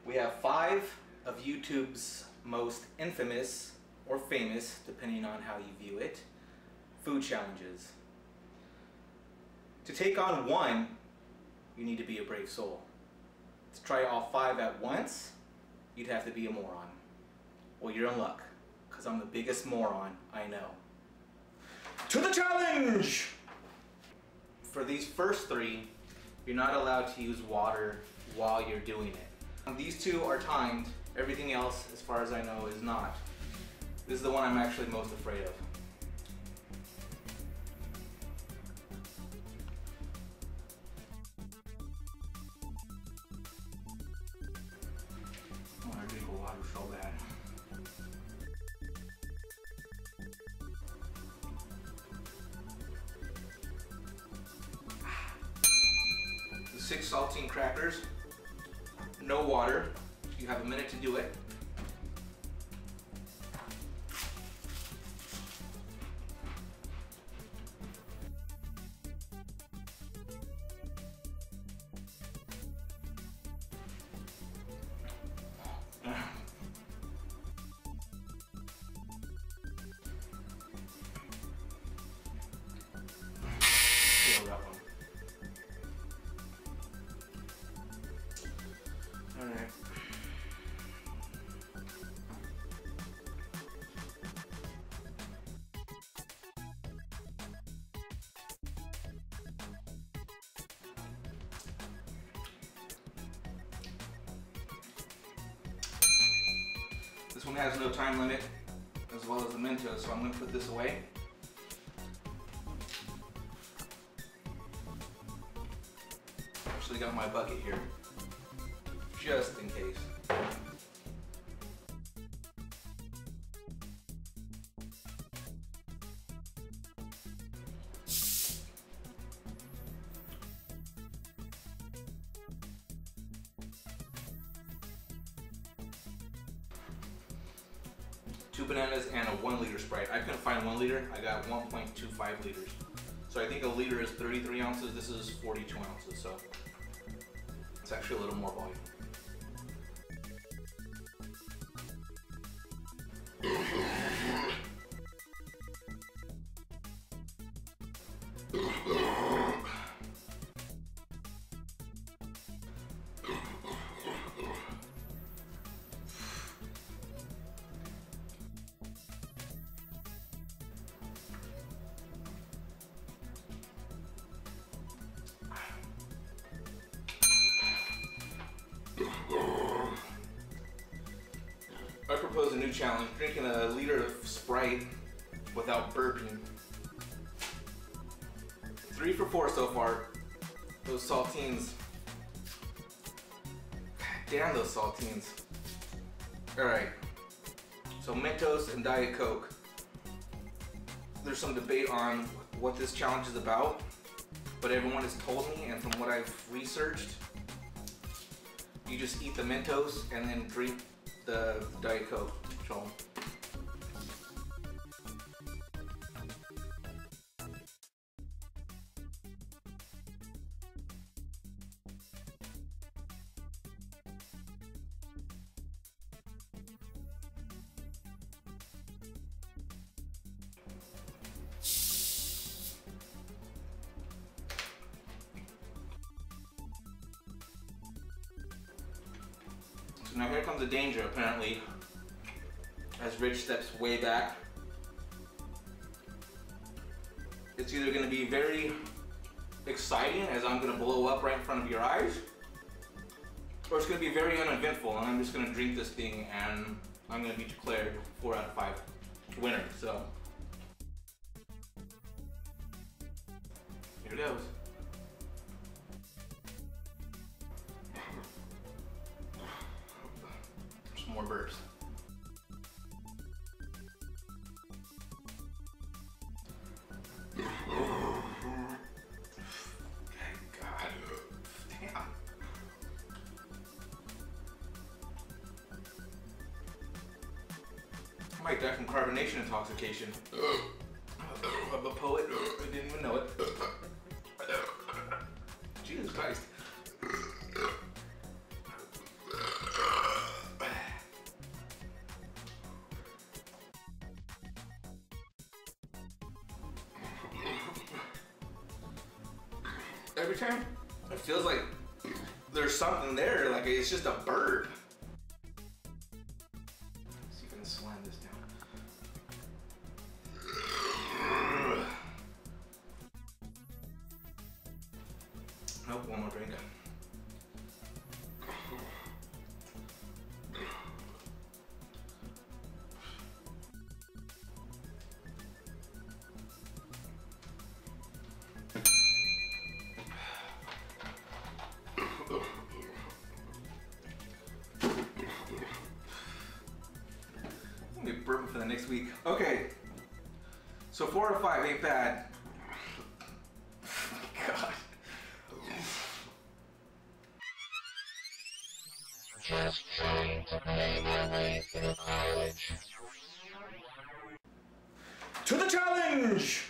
We have 5 of YouTube's most infamous or famous, depending on how you view it, food challenges. To take on one, you need to be a brave soul. To try all 5 at once, you'd have to be a moron. Well, you're in luck, because I'm the biggest moron I know. To the challenge! For these first 3, you're not allowed to use water while you're doing it. These 2 are timed. Everything else, as far as I know, is not. This is the one I'm actually most afraid of. I want to drink water so bad. The 6 saltine crackers. No water. You have a minute to do it. Feel that one. All right. This one has no time limit, as well as the Mentos, so I'm going to put this away. Actually got my bucket here, just in case. Two bananas and a 1 liter Sprite. I couldn't find 1 liter, I got 1.25 liters. So I think a liter is 33 ounces, this is 42 ounces, so it's actually a little more volume. I propose a new challenge, drinking a liter of Sprite without burping. 3 for 4 so far. Those saltines. God damn those saltines. Alright, so Mentos and Diet Coke. There's some debate on what this challenge is about, but everyone has told me, and from what I've researched, you just eat the Mentos and then drink the Diet Coke. So now here comes the danger, apparently, as Rich steps way back. It's either going to be very exciting, as I'm going to blow up right in front of your eyes, or it's going to be very uneventful, and I'm just going to drink this thing and I'm going to be declared 4 out of 5 winner. So here it goes. More burps. God damn. I might die from carbonation intoxication. I'm a poet, I didn't even know it. Jesus Christ. every time, it feels like there's something there, like it's just a burp. See if I can slam this down. Nope, one more drink. I'm gonna be burping for the next week. Okay, so 4 out of 5 ain't bad. God. Just trying to pay my way through college. To the challenge!